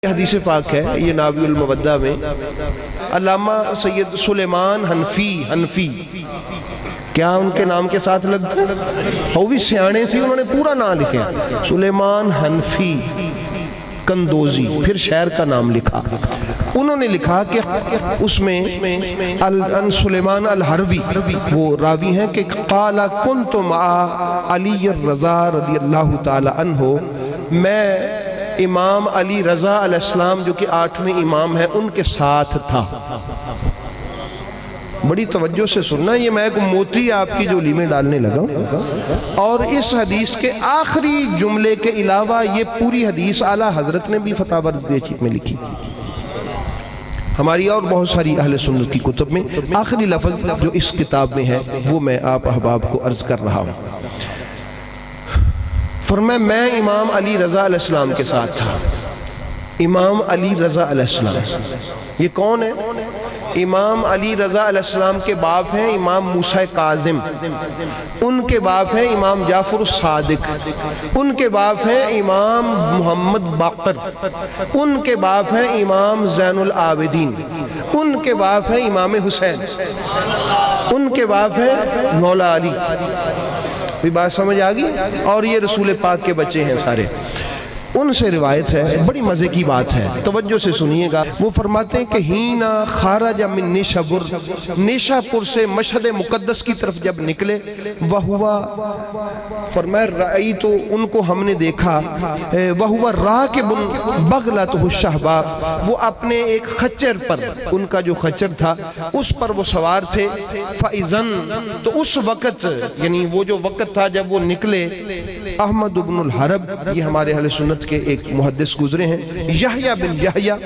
حدیث پاک ہے یہ ناوی المودہ میں علامہ سید سلیمان حنفی کیا ان کے نام کے ساتھ لگتا ہے؟ وہ بھی سیانے سے انہوں نے پورا نام لکھا سلیمان حنفی کندوزی، پھر شہر کا نام لکھا. انہوں نے لکھا کہ اس میں ان سلیمان الحروی وہ راوی ہیں کہ قال کنت مع علی الرضا رضی اللہ تعالی عنہ، میں امام علی رضا علیہ السلام جو کہ 8ویں امام ہیں ان کے ساتھ تھا. بڑی توجہ سے سننا، یہ میں ایک موتی آپ کی جولی میں ڈالنے لگا ہوں. اور اس حدیث کے آخری جملے کے علاوہ یہ پوری حدیث اعلیٰ حضرت نے بھی فتاوی رضویہ میں لکھی. ہماری اور بہت ساری اہل سنت کی کتب میں آخری لفظ جو اس کتاب میں ہے وہ میں آپ احباب کو عرض کر رہا ہوں. فرمایا میں امام علی رضا علیہ السلام کے ساتھ تھا. امام علی رضا علیہ السلام یہ کون ہے؟ امام علی رضا علیہ السلام کے باپ ہیں امام موسیٰ کاظم، ان کے باپ ہیں امام جعفر الصادق، ان کے باپ ہیں امام محمد باقر، ان کے باپ ہیں امام زین العابدین، ان کے باپ ہیں امام حسین، ان کے باپ ہیں مولا علی. بھی بات سمجھ آگئی؟ اور یہ رسول پاک کے بچے ہیں سارے. ان سے روایت ہے، بڑی مزے کی بات ہے، توجہ سے سنیے گا. وہ فرماتے ہیں کہ ہینا خارج من نیشابور، نیشاپور سے مشہد مقدس کی طرف جب نکلے، وہوا فرمایا رأی تو ان کو ہم نے دیکھا، وہوا راکب بغلتہ الشہبا، وہ اپنے ایک خچر پر، ان کا جو خچر تھا اس پر وہ سوار تھے. فاذن تو اس وقت یعنی وہ جو وقت تھا جب وہ نکلے، احمد بن الحرب، یہ ہمارے اہل سنت کے ایک محدث گزرے ہیں، یحییٰ بن یحییٰ،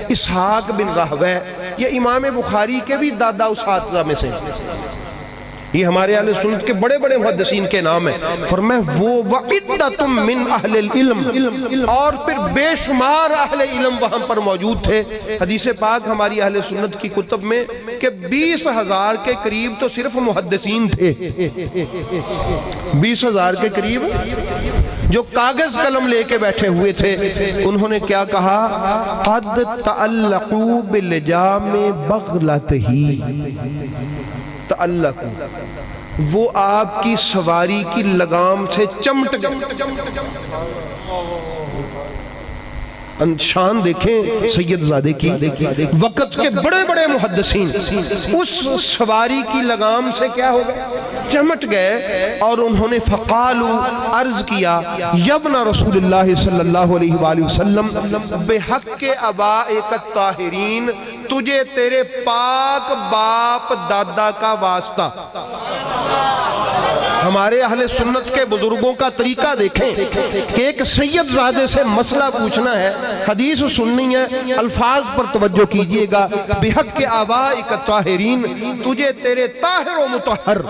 اسحاق بن راہویہ، یہ امام بخاری کے بھی دادا اساتذہ میں سے، یہ ہمارے اہل سنت کے بڑے بڑے محدثین کے نام ہیں. فرمایا وہ وعدۃ من اہل العلم، اور پھر بے شمار اہل علم وہاں پر موجود تھے. حدیث پاک ہماری اہل سنت کی کتب میں کہ 20,000 کے قریب تو صرف محدثین تھے، 20,000 کے قریب جو کاغذ قلم لے کے بیٹھے ہوئے تھے. انہوں نے کیا کہا؟ قد تعلقوا بلجام بغلتہ، تعلقوا، وہ آپ کی سواری کی لگام سے چمٹ گئے. شان دیکھیں سید زادے کی، وقت کے بڑے بڑے محدثین اس سواری کی لگام سے کیا ہو گئے؟ چمٹ گئے. اور انہوں نے فقالوا، عرض کیا، یبن رسول اللہ صلی اللہ علیہ وآلہ وسلم بحق آبائک الطاہرین، تجھے تیرے پاک باپ دادا کا واسطہ. ہمارے اہل سنت کے بزرگوں کا طریقہ دیکھیں کہ ایک سید زادے سے مسئلہ پوچھنا ہے، حدیث سننی ہے، الفاظ پر توجہ کیجئے گا. بحق آبائک الطاہرین، تجھے تیرے طاہر و مطہر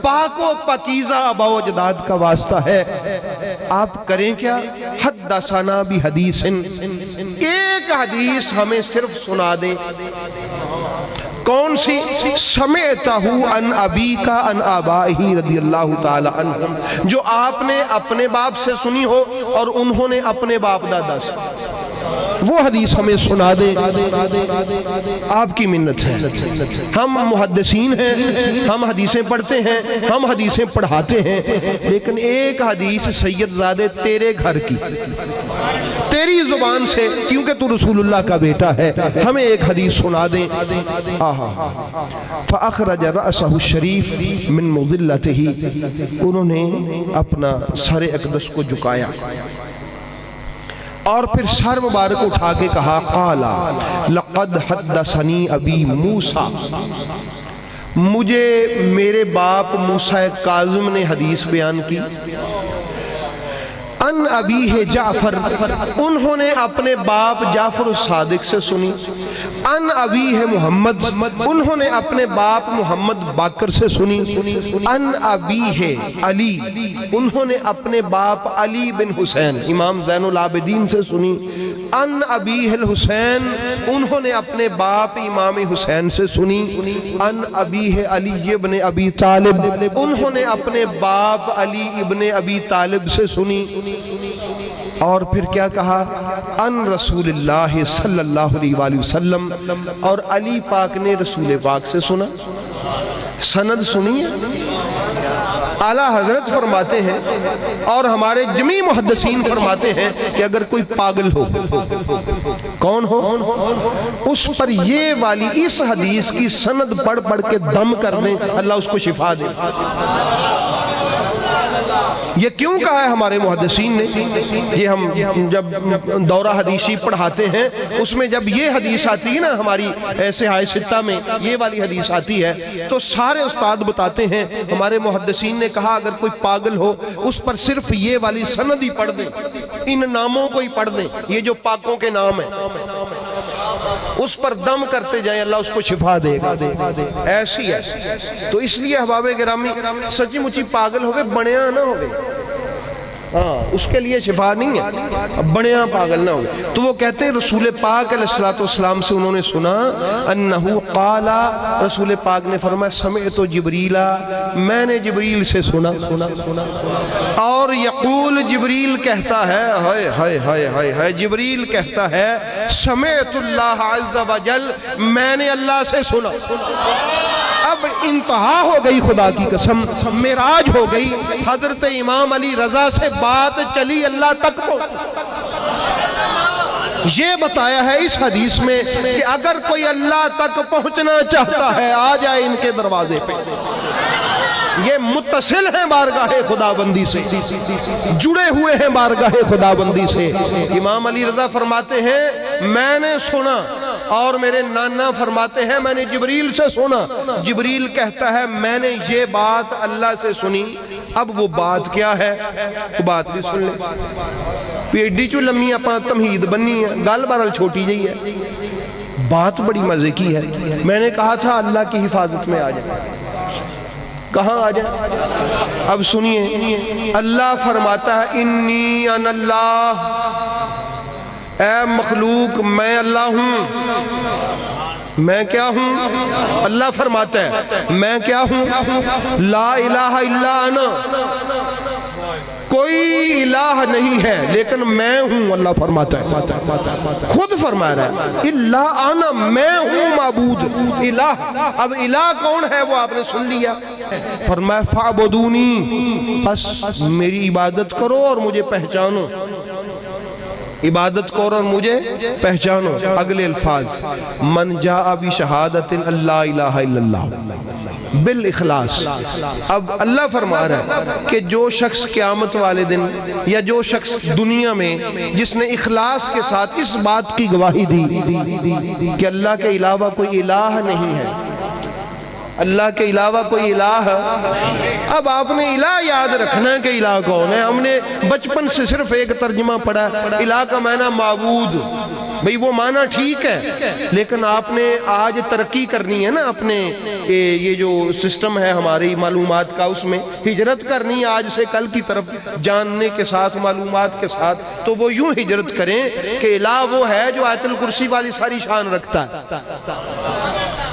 پاک و پاکیزہ آبا و اجداد کا واسطہ ہے. آپ کریں کیا؟ حدثنا بحدیث، ایک حدیث ہمیں صرف سنا دیں. کون سی؟ سمعتہ ان ابیک ان آبائہ رضی اللہ تعالی عنہم، جو آپ نے اپنے باپ سے سنی ہو اور انہوں نے اپنے باپ دادا سے. وہ حدیث ہمیں سنا دے، آپ کی منت ہے. ہم محدثین ہیں، ہم حدیثیں پڑھتے ہیں، ہم حدیثیں پڑھاتے ہیں، لیکن ایک حدیث سید زادے تیرے گھر کی، تیری زبان سے، کیونکہ تو رسول اللہ کا بیٹا ہے، ہمیں ایک حدیث سنا دیں. فَأَخْرَجَ رَأْسَهُ الشَّرِيفِ مِن مُضِلَّتِهِ، انہوں نے اپنا سر اقدس کو جھکایا اور پھر سر مبارک اٹھا کے کہا، قَالَ لَقَدْ حَدَّثَنِي أَبِي مُوسَى، مجھے میرے باپ موسیٰ کاظم نے حدیث بیان کی. ان ابیہ جعفر، انہوں نے اپنے باپ جعفر الصادق سے سنی. ان ابیہ محمد، انہوں نے اپنے باپ محمد باقر سے سنی. ان ابیہ علی، انہوں نے اپنے باپ علی بن حسین امام زین العابدین سے سنی. ان ابیہ الحسین، انہوں نے اپنے باپ امام حسین سے سنی. ان ابیہ علی ابن ابی طالب، انہوں نے اپنے باپ علی ابن ابی طالب سے سنی. اور پھر کیا کہا؟ ان رسول اللہ صلی اللہ علیہ وآلہ وسلم، اور علی پاک نے رسول پاک سے سنا۔ سند سنیے، اعلیٰ حضرت فرماتے ہیں اور ہمارے جمیع محدثین فرماتے ہیں کہ اگر کوئی پاگل ہو، کون ہو، اس پر یہ والی اس حدیث کی سند پڑھ پڑھ کے دم کر دیں، اللہ اس کو شفا دے۔ یہ کیوں کہا ہے ہمارے محدثین نے؟ یہ ہم جب دورہ حدیثی پڑھاتے ہیں اس میں جب یہ حدیث آتی ہے نا، ہماری صحاح ستہ میں یہ والی حدیث آتی ہے تو سارے استاد بتاتے ہیں ہمارے محدثین نے کہا اگر کوئی پاگل ہو اس پر صرف یہ والی سند ہی پڑھ دیں، ان ناموں کو ہی پڑھ دیں، یہ جو پاکوں کے نام ہیں اس پر دم کرتے جائیں، اللہ اس کو شفا دے گا۔ ایسی ہے تو اس لیے احباب گرامی سچی مچی پاگل ہوگے بڑیاں نہ ہوگے، اس کے لیے شفا نہیں ہے، بڑیاں پاگل نہ ہوگے۔ تو وہ کہتے ہیں رسول پاک علیہ السلام سے انہوں نے سنا انہو قالا، رسول پاک نے فرمایا سمعت جبریلا، میں نے جبریل سے سنا، اور یقول جبریل کہتا ہے، ہائے ہائے ہائے ہائے ہائے، جبریل کہتا ہے سمعت اللہ عز و جل، میں نے اللہ سے سنا۔ اب انتہا ہو گئی، خدا کی قسم معراج ہو گئی، حضرت امام علی رضا سے بات چلی اللہ تک پہنچ۔ یہ بتایا ہے اس حدیث میں کہ اگر کوئی اللہ تک پہنچنا چاہتا ہے آ جائے ان کے دروازے پہ، یہ متصل ہیں بارگاہ خدا بندی سے، جڑے ہوئے ہیں بارگاہ خدا بندی سے۔ امام علی رضا فرماتے ہیں میں نے سنا، اور میرے نانا فرماتے ہیں میں نے جبریل سے سنا۔ جبریل کہتا ہے میں نے یہ بات اللہ سے سنی، اب وہ بات کیا ہے وہ بات بھی سن لیں۔ پیڈی چو لمحی اپنا تمہید بنی ہے، گل بارل چھوٹی جئی ہے، بات بڑی مزے کی ہے۔ میں نے کہا تھا اللہ کی حفاظت میں آ جائے، کہاں آ جائے؟ اب سنیے، اللہ فرماتا ہے انی ان اللہ، اے مخلوق میں اللہ ہوں۔ میں کیا ہوں؟ اللہ فرماتا ہے میں کیا ہوں؟ لا الہ الا انا، کوئی الہ نہیں ہے لیکن میں ہوں، اللہ فرماتا ہے، خود فرما رہا ہے الا انا، میں ہوں معبود، الہ۔ اب الہ کون ہے وہ آپ نے سن لیا، فرمایا فاعبدونی، بس میری عبادت کرو اور مجھے پہچانو، عبادت کرو اور مجھے پہچانو۔ اگلے الفاظ من جاء بشہادت اللہ الہ الا اللہ بالاخلاص۔ اب اللہ فرما رہا ہے کہ جو شخص قیامت والے دن یا جو شخص دنیا میں جس نے اخلاص کے ساتھ اس بات کی گواہی دی کہ اللہ کے علاوہ کوئی الہ نہیں ہے، اللہ کے علاوہ کوئی الہ، اب آپ نے الہ یاد رکھنا ہے کہ الہ کون ہے۔ ہم نے بچپن سے صرف ایک ترجمہ پڑھا، الہ کا معنی معبود، بھئی وہ معنی ٹھیک ہے لیکن آپ نے آج ترقی کرنی ہے نا، اپنے یہ جو سسٹم ہے ہماری معلومات کا، اس میں ہجرت کرنی آج سے کل کی طرف، جاننے کے ساتھ معلومات کے ساتھ، تو وہ یوں ہجرت کریں کہ الہ وہ ہے جو آیت الکرسی والی ساری شان رکھتا ہے۔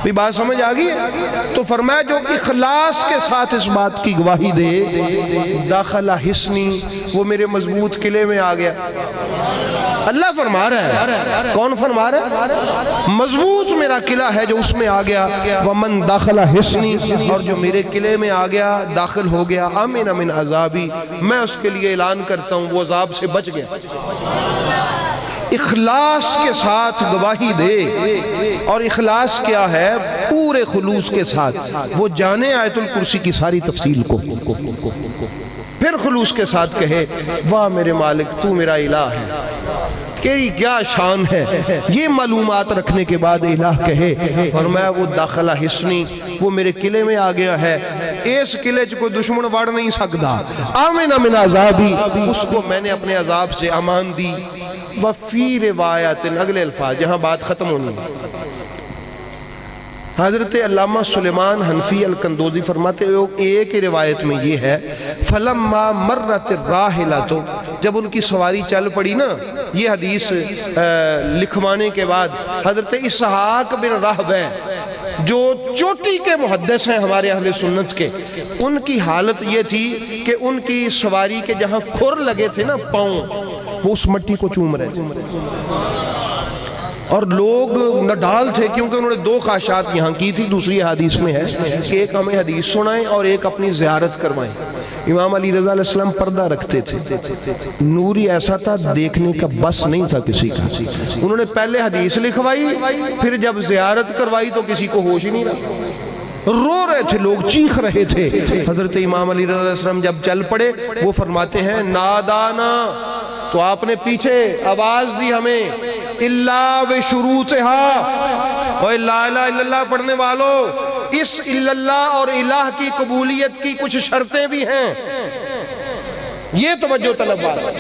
بھی بات سمجھ آگئی ہے؟ تو فرمایا جو اخلاص کے ساتھ اس بات کی گواہی دے داخلہ حصنی، وہ میرے مضبوط قلعے میں آ گیا۔ اللہ فرما رہا ہے، کون فرما رہا ہے؟ مضبوط میرا قلعہ ہے جو اس میں آ گیا۔ ومن داخلہ حصنی، اور جو میرے قلعے میں آ گیا داخل ہو گیا، امن من عذابی، میں اس کے لیے اعلان کرتا ہوں وہ عذاب سے بچ گیا۔ اخلاص کے ساتھ گواہی دے، اور اخلاص کیا ہے؟ پورے خلوص کے ساتھ وہ جانے آیت الکرسی کی ساری تفصیل کو، پھر خلوص کے ساتھ کہے واہ میرے مالک تو میرا الہ ہے، تیری کیا شان ہے۔ یہ معلومات رکھنے کے بعد الہ کہے، فرمایا وہ داخلہ حصنی، وہ میرے قلعے میں آ گیا ہے، اس قلعے کو دشمن وڑ نہیں سکتا۔ آمن من عذابی، اس کو میں نے اپنے عذاب سے امان دی۔ وفی روایت، اگلے الفاظ جہاں بات ختم ہونی ہے، حضرت علامہ سلیمان حنفی القندوزی فرماتے ہیں ایک روایت میں یہ ہے فلما مرت الراحلۃ، جب ان کی سواری چل پڑی نا، یہ حدیث لکھوانے کے بعد حضرت اسحاق بن راہوے جو چوٹی کے محدث ہیں ہمارے اہل سنت کے، ان کی حالت یہ تھی کہ ان کی سواری کے جہاں کھر لگے تھے نا پاؤں، وہ اس مٹی کو چوم رہے تھے، اور لوگ نڈال تھے کیونکہ انہوں نے دو خواہشات یہاں کی تھی۔ دوسری حدیث میں ہے کہ ایک ہمیں حدیث سنائیں اور ایک اپنی زیارت کروائیں۔ امام علی رضا علیہ السلام پردہ رکھتے تھے، نور ہی ایسا تھا دیکھنے کا بس نہیں تھا کسی کا۔ انہوں نے پہلے حدیث لکھوائی، پھر جب زیارت کروائی تو کسی کو ہوش ہی نہیں رہا، رو رہے تھے لوگ، چیخ رہے تھے۔ حضرت امام علی رضا علیہ السلام جب چل پڑے، وہ فرماتے ہیں نادانا، تو آپ نے پیچھے آواز دی ہمیں، اللہ بشروطہا، اور لا الہ الا اللہ پڑھنے والوں، اس الا اللہ اور الہ کی قبولیت کی کچھ شرطیں بھی ہیں، یہ توجہ طلب والا،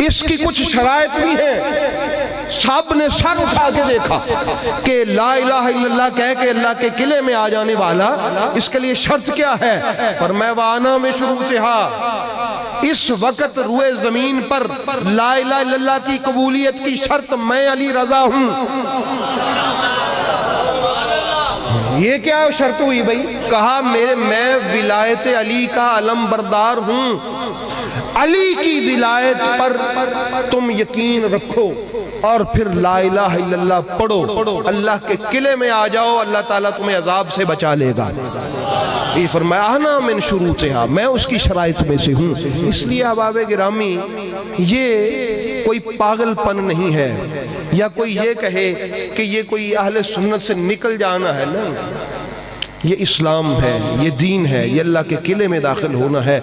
اس کی کچھ شرائط بھی ہیں۔ سب نے سر اٹھا کے دیکھا کہ لا الہ الا اللہ کہہ کے اللہ کے قلعے میں آ جانے والا، اس کے لیے شرط کیا ہے؟ فرمایا وَأَنَا بِشُرُوطِهَا، اس وقت روئے زمین پر لا الہ الا اللہ کی قبولیت کی شرط میں علی رضا ہوں۔ یہ کیا شرط ہوئی بھئی؟ کہا میں ولایت علی کا علم بردار ہوں، علی کی ولایت پر تم یقین رکھو اور پھر لا الہ الا اللہ پڑھو، اللہ کے قلعے میں آ جاؤ، اللہ تعالیٰ تمہیں عذاب سے بچا لے گا۔ یہ فرمایا انا من شروطہا، میں اس کی شرائط میں سے ہوں۔ اس لیے احباب گرامی، یہ کوئی پاگل پن نہیں ہے، یا کوئی یہ کہے کہ یہ کوئی اہل سنت سے نکل جانا ہے، نا، یہ اسلام ہے، یہ دین ہے، یہ اللہ کے قلعے میں داخل ہونا ہے۔